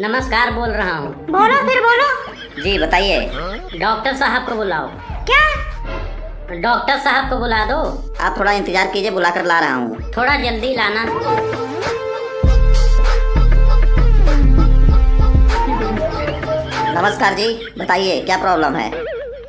नमस्कार बोल रहा हूँ। बोलो फिर बोलो। जी बताइए। डॉक्टर साहब को बुलाओ। क्या? डॉक्टर साहब को बुला दो। आप थोड़ा इंतजार कीजिए, बुलाकर ला रहा हूँ। थोड़ा जल्दी लाना। नमस्कार जी, बताइए क्या प्रॉब्लम है।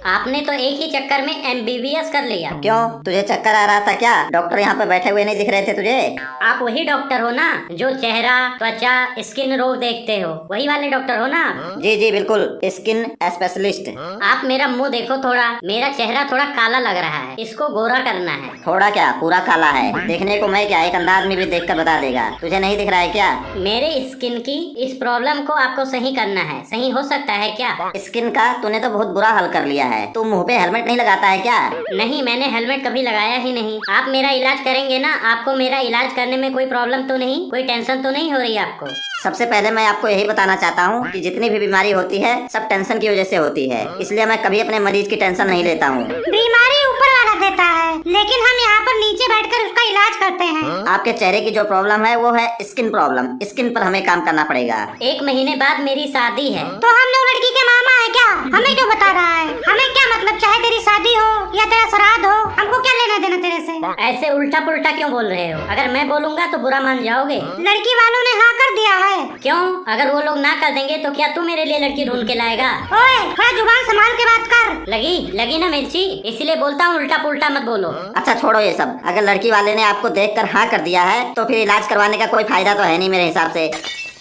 आपने तो एक ही चक्कर में MBBS कर लिया। क्यों, तुझे चक्कर आ रहा था क्या? डॉक्टर यहाँ पे बैठे हुए नहीं दिख रहे थे तुझे? आप वही डॉक्टर हो ना जो चेहरा, त्वचा, स्किन रोग देखते हो, वही वाले डॉक्टर हो ना? जी जी बिल्कुल, स्किन स्पेशलिस्ट। आप मेरा मुंह देखो, थोड़ा मेरा चेहरा थोड़ा काला लग रहा है, इसको गोरा करना है। थोड़ा क्या, पूरा काला है। देखने को मैं क्या, एक अंधा आदमी भी देख कर बता देगा। तुझे नहीं दिख रहा है क्या? मेरे स्किन की इस प्रॉब्लम को आपको सही करना है। सही हो सकता है क्या? स्किन का तूने तो बहुत बुरा हाल कर लिया है। तू मुंह पे हेलमेट नहीं लगाता है क्या? नहीं, मैंने हेलमेट कभी लगाया ही नहीं। आप मेरा इलाज करेंगे ना? आपको मेरा इलाज करने में कोई प्रॉब्लम तो नहीं, कोई टेंशन तो नहीं हो रही आपको? सबसे पहले मैं आपको यही बताना चाहता हूँ कि जितनी भी बीमारी होती है सब टेंशन की वजह से होती है, इसलिए मैं कभी अपने मरीज की टेंशन नहीं लेता हूँ। बीमारी ऊपर वाला देता है, लेकिन हम यहाँ पर नीचे बैठकर उसका इलाज करते हैं। आपके चेहरे की जो प्रॉब्लम है वो है स्किन प्रॉब्लम। स्किन पर हमें काम करना पड़ेगा। 1 महीने बाद मेरी शादी है। तो हम लोग लड़की के मामा है क्या? हमें क्यों बता रहा है? हमें क्या मतलब, चाहे तेरी शादी हो या तेरा श्राद्ध हो, हमको क्या लेना देना तेरे से? ऐसे उल्टा पुल्टा क्यों बोल रहे हो? अगर मैं बोलूँगा तो बुरा मान जाओगे। लड़की वालों ने हाँ कर दिया है। क्यों? अगर वो लोग ना कर देंगे तो क्या तू मेरे लिए लड़की ढूंढ के लाएगा? ओए, थोड़ा जुबान संभाल के बात कर। लगी ना मिर्ची, इसलिए बोलता हूँ उल्टा पुल्टा मत बोलो। अच्छा छोड़ो ये सब। अगर लड़की वाले ने आपको देखकर हाँ कर दिया है तो फिर इलाज करवाने का कोई फायदा तो है नहीं मेरे हिसाब से।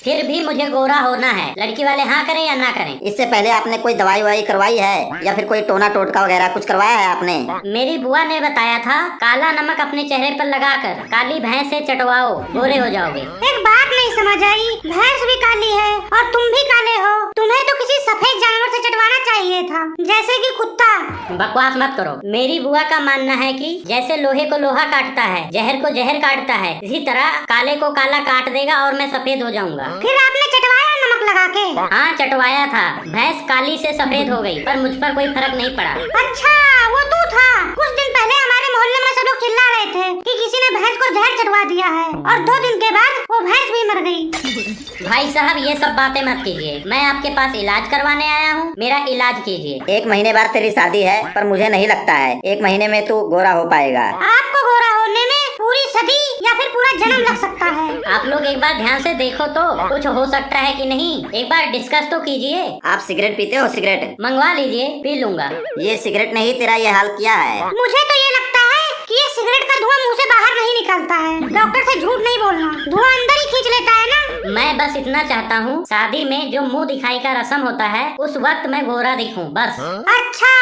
फिर भी मुझे गोरा होना है, लड़की वाले हाँ करें या ना करें। इससे पहले आपने कोई दवाई ववाई करवाई है या फिर कोई टोना टोटका वगैरह कुछ करवाया है आपने? मेरी बुआ ने बताया था, काला नमक अपने चेहरे पर लगाकर काली भैंस से चटवाओ, गोरे हो जाओगे। एक बात नहीं समझ आई, भैंस भी काली है और तुम भी काले हो। तुम्हें तो किसी सफेद जानवर से चटवाना चाहिए था, जैसे कि कुत्ता। बकवास मत करो। मेरी बुआ का मानना है कि जैसे लोहे को लोहा काटता है, जहर को जहर काटता है, इसी तरह काले को काला काट देगा और मैं सफेद हो जाऊंगा। फिर आपने चटवाया नमक लगा के? हाँ चटवाया था। भैंस काली से सफेद हो गई, पर मुझ पर कोई फर्क नहीं पड़ा। अच्छा, वो तू था। कुछ दिन पहले हमारे मोहल्ले में सब लोग चिल्ला रहे थे कि किसी ने भैंस को जहर चटवा दिया है, और 2 दिन के बाद वो भैंस भी मर गई। भाई साहब ये सब बातें मत कीजिए, मैं आपके पास इलाज करवाने आया हूँ, मेरा इलाज कीजिए। 1 महीने बाद तेरी शादी है, पर मुझे नहीं लगता है 1 महीने में तू गोरा हो पाएगा। आपको गोरा होने में पूरी सदी या फिर पूरा जन्म लग सकता है। आप लोग एक बार ध्यान से देखो तो कुछ हो सकता है कि नहीं, एक बार डिस्कस तो कीजिए। आप सिगरेट पीते हो? सिगरेट मंगवा लीजिए, पी लूंगा। ये सिगरेट ने ही तेरा ये हाल किया है। मुझे तो ये लगता है कि ये सिगरेट का धुआं मुंह से बाहर नहीं निकलता है। डॉक्टर से झूठ नहीं बोलना, धुआं अंदर ही खींच लेता है ना। मैं बस इतना चाहता हूँ, शादी में जो मुंह दिखाई का रस्म होता है उस वक्त मैं गोरा दिखूं, बस। अच्छा,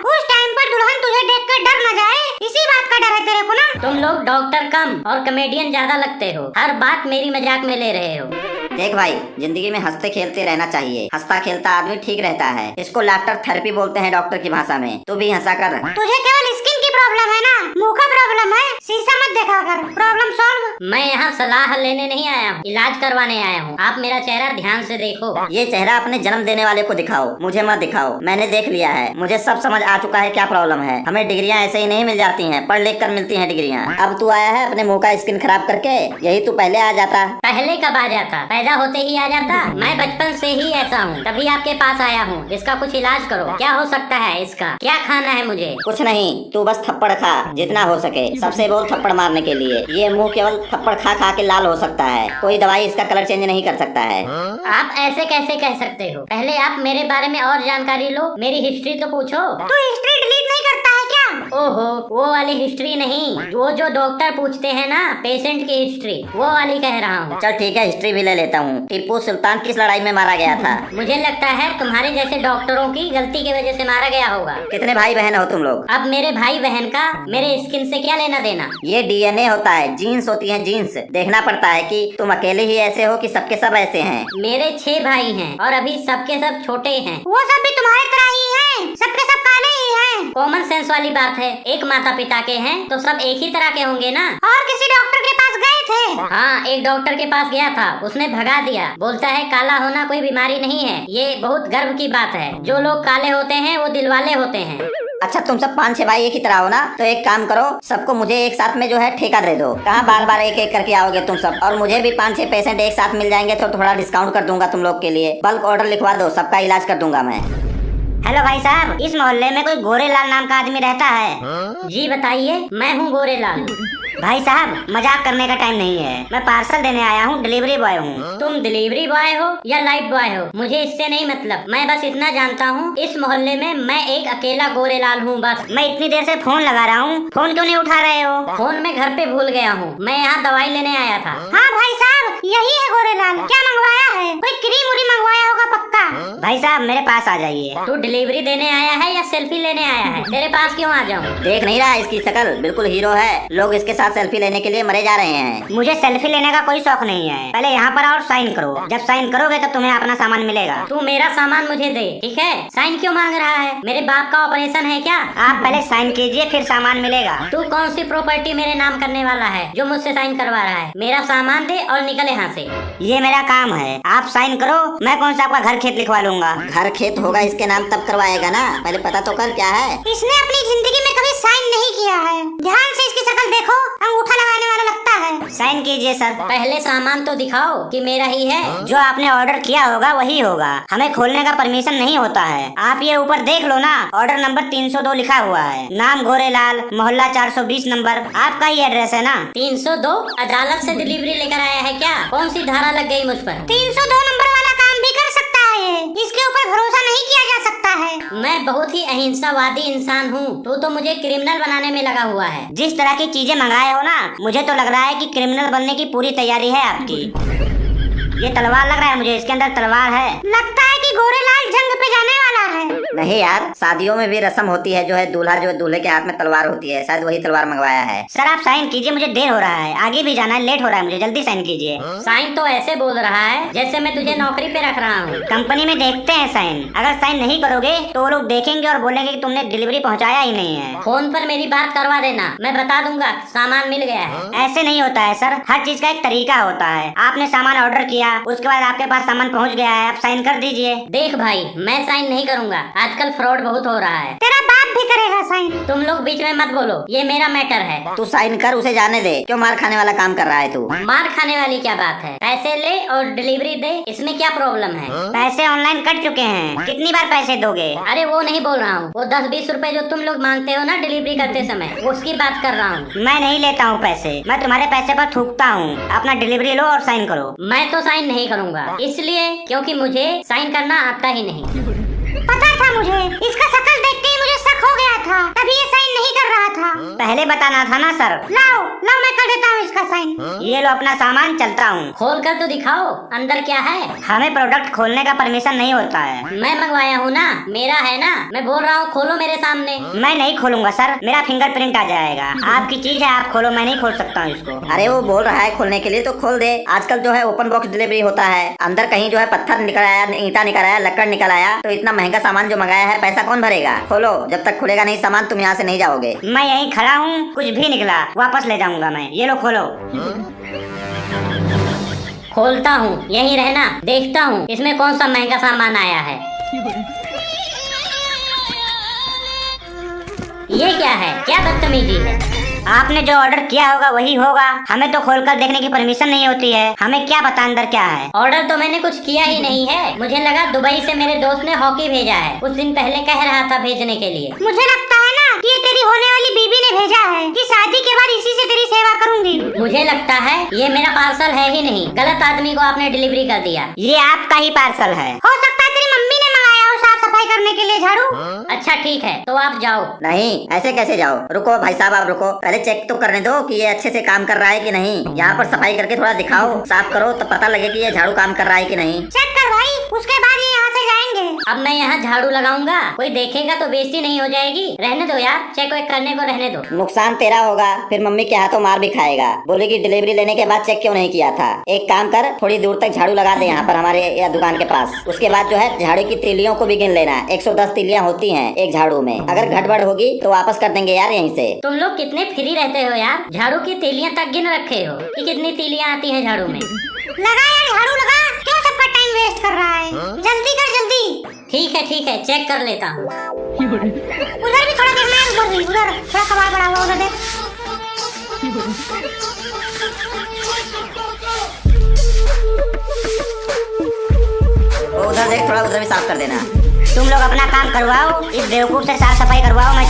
उस टाइम पर दुल्हन तुझे देखकर डर न जाए, इसी बात का डर है तेरे को ना? तुम लोग डॉक्टर कम और कॉमेडियन ज्यादा लगते हो, हर बात मेरी मजाक में ले रहे हो। देख भाई, जिंदगी में हंसते खेलते रहना चाहिए। हंसता खेलता आदमी ठीक रहता है। इसको लाफ्टर थेरेपी बोलते हैं डॉक्टर की भाषा में। तू भी हंसा कर। तुझे केवल स्किन की प्रॉब्लम है ना, मुंह का प्रॉब्लम है। शीशा मत देखा कर, प्रॉब्लम सॉल्व। मैं यहाँ सलाह लेने नहीं आया हूँ, इलाज करवाने आया हूँ। आप मेरा चेहरा ध्यान से देखो। ये चेहरा अपने जन्म देने वाले को दिखाओ, मुझे मत दिखाओ। मैंने देख लिया है, मुझे सब समझ आ चुका है क्या प्रॉब्लम है। हमें डिग्रियां ऐसे ही नहीं मिल जाती हैं, पढ़ लिख कर मिलती हैं डिग्रियां। अब तू आया है अपने मुंह का स्किन खराब करके, यही तू पहले आ जाता। पहले कब आ जाता? पैदा होते ही आ जाता। मैं बचपन से ही ऐसा हूँ, तभी आपके पास आया हूँ। इसका कुछ इलाज करो, क्या हो सकता है इसका? क्या खाना है मुझे? कुछ नहीं, तू बस थप्पड़ खा जितना हो सके। सबसे बोल थप्पड़ मारने के लिए। ये मुंह केवल थप्पड़ खा खा के लाल हो सकता है, कोई दवाई इसका कलर चेंज नहीं कर सकता है। आप ऐसे कैसे कह सकते हो? पहले आप मेरे बारे में और जानकारी लो, मेरी हिस्ट्री तो पूछो। तू हिस्ट्री डिलीट नहीं करता है क्या? ओहो, वो वाली हिस्ट्री नहीं, वो जो डॉक्टर पूछते हैं ना पेशेंट की हिस्ट्री, वो वाली कह रहा हूँ। चल ठीक है, हिस्ट्री भी ले लेता हूँ। टीपू सुल्तान किस लड़ाई में मारा गया था? मुझे लगता है तुम्हारे जैसे डॉक्टरों की गलती की वजह से मारा गया होगा। कितने भाई बहन हो तुम लोग? अब मेरे भाई बहन का मेरे स्किन से क्या लेना देना? ये DNA होता है, जीन्स होती है जीन्स। देखना पड़ता है कि तुम अकेले ही ऐसे हो कि सबके सब ऐसे हैं। मेरे 6 भाई हैं और अभी सबके सब छोटे हैं। वो सब भी तुम्हारी तरह ही हैं, सबके सब काले ही हैं। कॉमन सेंस वाली बात है, एक माता पिता के हैं तो सब एक ही तरह के होंगे ना। और किसी डॉक्टर के पास गए थे? हाँ, एक डॉक्टर के पास गया था, उसने भगा दिया। बोलता है काला होना कोई बीमारी नहीं है, ये बहुत गर्व की बात है। जो लोग काले होते हैं वो दिलवाले होते हैं। अच्छा तुम सब 5-6 भाई एक ही तरह हो ना, तो एक काम करो, सबको मुझे एक साथ में जो है ठेका दे दो। कहाँ बार बार एक एक करके आओगे तुम सब, और मुझे भी 5-6 पेशेंट एक साथ मिल जाएंगे तो थोड़ा डिस्काउंट कर दूंगा तुम लोग के लिए। बल्क ऑर्डर लिखवा दो, सबका इलाज कर दूंगा मैं। हेलो भाई साहब, इस मोहल्ले में कोई गोरेलाल नाम का आदमी रहता है? जी बताइए, मैं हूँ गोरेलाल। भाई साहब मजाक करने का टाइम नहीं है, मैं पार्सल देने आया हूँ, डिलीवरी बॉय हूँ। तुम डिलीवरी बॉय हो या लाइफ बॉय हो, मुझे इससे नहीं मतलब। मैं बस इतना जानता हूँ, इस मोहल्ले में मैं एक अकेला गोरेलाल हूँ बस। मैं इतनी देर से फोन लगा रहा हूँ, फोन क्यों नहीं उठा रहे हो? फोन में घर पे भूल गया हूँ, मैं यहाँ दवाई लेने आया था। हाँ भाई साहब यही है गोरेलाल, क्या मंगवाया है? कोई क्रीम उरी मंगवाया होगा पक्का। भाई साहब मेरे पास आ जाइए। तू डिलीवरी देने आया है या सेल्फी लेने आया है? तेरे पास क्यों आ जाऊँ? देख नहीं रहा इसकी शक्ल, बिल्कुल हीरो है। लोग इसके साथ सेल्फी लेने के लिए मरे जा रहे हैं। मुझे सेल्फी लेने का कोई शौक नहीं है। पहले यहाँ पर और साइन करो, जब साइन करोगे तब तुम्हें अपना सामान मिलेगा। तू मेरा सामान मुझे दे, ठीक है? साइन क्यों मांग रहा है? मेरे बाप का ऑपरेशन है क्या? आप पहले साइन कीजिए फिर सामान मिलेगा। तू कौन सी प्रॉपर्टी मेरे नाम करने वाला है जो मुझसे साइन करवा रहा है? मेरा सामान दे और निकल यहाँ से। ये मेरा काम है, आप साइन करो, मैं कौन सा आपका घर खेत लिखवा लूंगा। घर खेत होगा इसके नाम तब करवाएगा ना, पहले पता तो कर क्या है। इसने अपनी जिंदगी में कभी साइन नहीं किया है। ध्यान से इसकी शक्ल देखो, अंगूठा लगाने वाला लगता है। साइन कीजिए सर। पहले सामान तो दिखाओ कि मेरा ही है। जो आपने ऑर्डर किया होगा वही होगा, हमें खोलने का परमिशन नहीं होता है। आप ये ऊपर देख लो ना, ऑर्डर नंबर 302 लिखा हुआ है, नाम गोरेलाल, मोहल्ला 420 नंबर, आपका ही एड्रेस है ना? 302 अदालत से डिलीवरी लेकर आया है क्या? कौन सी धारा लग गई मुझ पर? 302 नंबर वाला काम भी कर सकता है ये, इसके ऊपर भरोसा नहीं किया जा सकता है। मैं बहुत ही अहिंसावादी इंसान हूँ, तू तो मुझे क्रिमिनल बनाने में लगा हुआ है। जिस तरह की चीजें मंगाए हो ना, मुझे तो लग रहा है कि क्रिमिनल बनने की पूरी तैयारी है आपकी। ये तलवार लग रहा है मुझे, इसके अंदर तलवार है। लगता है कि गोरेलाल जंग पे जाने वाला है। नहीं यार, शादियों में भी रस्म होती है, जो है दूल्हा जो दूल्हे के हाथ में तलवार होती है, शायद वही तलवार मंगवाया है। सर आप साइन कीजिए, मुझे देर हो रहा है, आगे भी जाना है, लेट हो रहा है मुझे, जल्दी साइन कीजिए। साइन तो ऐसे बोल रहा है जैसे मैं तुझे नौकरी पे रख रहा हूँ। कंपनी में देखते हैं साइन, अगर साइन नहीं करोगे तो वो लोग देखेंगे और बोलेंगे कि तुमने डिलीवरी पहुंचाया ही नहीं है। फोन पर मेरी बात करवा देना, मैं बता दूंगा सामान मिल गया है। ऐसे नहीं होता है सर, हर चीज का एक तरीका होता है। आपने सामान ऑर्डर किया, उसके बाद आपके पास सामान पहुंच गया है, आप साइन कर दीजिए। देख भाई, मैं साइन नहीं करूंगा, आजकल फ्रॉड बहुत हो रहा है। तेरा बाप भी करेगा साइन। तुम लोग बीच में मत बोलो, ये मेरा मैटर है। तू साइन कर, उसे जाने दे। क्यों मार खाने वाला काम कर रहा है तू? मार खाने वाली क्या बात है? पैसे ले और डिलीवरी दे, इसमें क्या प्रॉब्लम है? पैसे ऑनलाइन कट चुके हैं, कितनी बार पैसे दोगे? अरे वो नहीं बोल रहा हूँ, वो 10-20 रुपए जो तुम लोग मांगते हो ना डिलीवरी करते समय, उसकी बात कर रहा हूँ। मैं नहीं लेता हूँ पैसे, मैं तुम्हारे पैसे पर थूकता हूँ। अपना डिलीवरी लो और साइन करो। मैं तो साइन नहीं करूँगा, इसलिए क्योंकि मुझे साइन करना आता ही नहीं। पता था मुझे, इसका शक्ल देख के ही मुझे शक हो गया था, तभी ये साइन नहीं कर रहा था। पहले बताना था ना सर। लाओ लाओ, मैं कर देता हूँ इसका साइन। ये लो अपना सामान, चलता हूँ। खोल कर तो दिखाओ अंदर क्या है। हमें प्रोडक्ट खोलने का परमिशन नहीं होता है। मैं मंगवाया हूँ ना, मेरा है ना, मैं बोल रहा हूँ खोलो मेरे सामने। मैं नहीं खोलूंगा सर, मेरा फिंगरप्रिंट आ जाएगा। आपकी चीज है, आप खोलो, मैं नहीं खोल सकता हूँ इसको। अरे वो बोल रहा है खोलने के लिए तो खोल दे। आजकल जो है ओपन बॉक्स डिलीवरी होता है, अंदर कहीं जो है पत्थर निकल आया, ईंटा निकल आया, लकड़ निकल आया, तो इतना महंगा सामान जो मंगाया है पैसा कौन भरेगा? खोलो, जब तक खुलेगा नहीं सामान तुम यहाँ से नहीं जाओगे। मैं यहीं खड़ा हूँ, कुछ भी निकला वापस ले जाऊंगा मैं। ये लो खोलो। खोलता हूँ, यहीं रहना, देखता हूँ इसमें कौन सा महंगा सामान आया है। ये क्या है? क्या बदतमीजी है? आपने जो ऑर्डर किया होगा वही होगा, हमें तो खोलकर देखने की परमिशन नहीं होती है, हमें क्या पता अंदर क्या है। ऑर्डर तो मैंने कुछ किया ही नहीं है, मुझे लगा दुबई से मेरे दोस्त ने हॉकी भेजा है, कुछ दिन पहले कह रहा था भेजने के लिए। मुझे लगता है ना कि ये तेरी होने वाली बीबी ने भेजा है कि शादी के बाद इसी से तेरी सेवा करूंगी। मुझे लगता है ये मेरा पार्सल है ही नहीं, गलत आदमी को आपने डिलीवरी कर दिया। ये आपका ही पार्सल है। हो सकता है तेरी मम्मी ने मंगाया हो साफ सफाई करने के लिए झाड़ू। अच्छा ठीक है, तो आप जाओ। नहीं, ऐसे कैसे जाओ? रुको भाई साहब, आप रुको, पहले चेक तो करने दो कि ये अच्छे से काम कर रहा है कि नहीं। यहाँ पर सफाई करके थोड़ा दिखाओ, साफ करो तो पता लगे कि ये झाड़ू काम कर रहा है कि नहीं। चेक कर भाई, उसके बाद ये यहाँ से जाएंगे। अब मैं यहाँ झाड़ू लगाऊंगा, कोई देखेगा तो बेइज्जती नहीं हो जाएगी? रहने दो यार, चेक वेक करने को रहने दो। नुकसान तेरा होगा, फिर मम्मी के हाथों मार भी खाएगा, बोलेगी डिलीवरी लेने के बाद चेक क्यों नहीं किया था। एक काम कर, थोड़ी दूर तक झाड़ू लगा दे यहाँ पर हमारे दुकान के पास। उसके बाद जो है झाड़ू की तीलियों को भी गिन लेना, 110 तीलियां होती हैं एक झाड़ू में। अगर गड़बड़ होगी तो वापस कर देंगे यार यहीं से। तुम लोग कितने फ्री रहते हो यार, झाड़ू की तीलियां तक गिन रखे हो कि कितनी तीलियां आती हैं झाड़ू में। लगा यार झाड़ू लगा, क्यों सबका टाइम वेस्ट कर रहा है? जल्दी कर जल्दी। ठीक है, चेक कर लेता हूँ। उधर भी थोड़ा देखना है, उधर भी, उधर थोड़ा कबाड़ पड़ा हुआ, उधर देख। वो उधर देख, थोड़ा उधर भी साफ कर देना। तुम लोग अपना काम करवाओ, इस बेवकूफ से साफ सफाई करवाओ, मैं